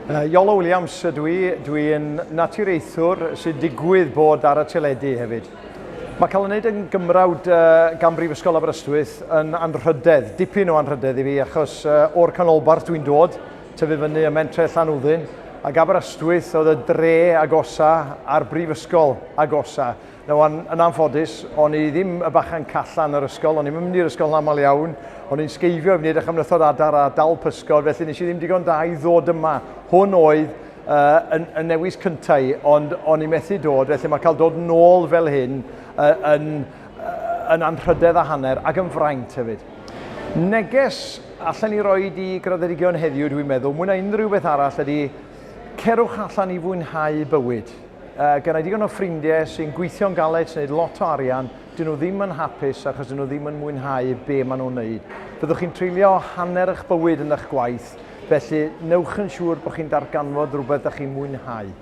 Iolo Williams ydw i. Dwi'n naturiaethwr sy'n digwydd bod ar y teledu hefyd. Mae cael ei wneud yn Cymrawd gan Brifysgol Aberystwyth yn anrhydedd, dipyn o anrhydedd i fi, achos o'r canolbarth dwi'n dod, tyfu fyny y mentre Llanwddyn, ac Aberystwyth oedd y dre agosa a'r Brifysgol agosa. Nawr, yn anffodus, o'n i ddim y bachan callan yr ysgol, o'n i'n mynd i'r ysgol yn aml iawn, o'n i'n sgeifio i wneud eich ymnythod adar a dal pysgod, felly nes i ddim digon da i ddod yma. Hwn oedd yn newis cyntau, ond o'n i'n methu dod, felly mae cael dod nôl fel hyn yn anrhydedd a hanner ac yn fraint hefyd. Neges allan i roi i graddedigion heddiw, dwi'n meddwl, mwy na unrhyw beth arall ydy cerwch allan i fwynhau bywyd. Gen i digon o ffrindiau sy'n gweithio'n galed, sy'n gwneud lot o arian, dyn nhw ddim yn hapus achos dyn nhw ddim yn mwynhau be maen nhw'n wneud. Byddwch chi'n treulio hanner eich bywyd yn eich gwaith, felly newch yn siŵr bod chi'n darganfod rhywbeth ydych chi'n mwynhau.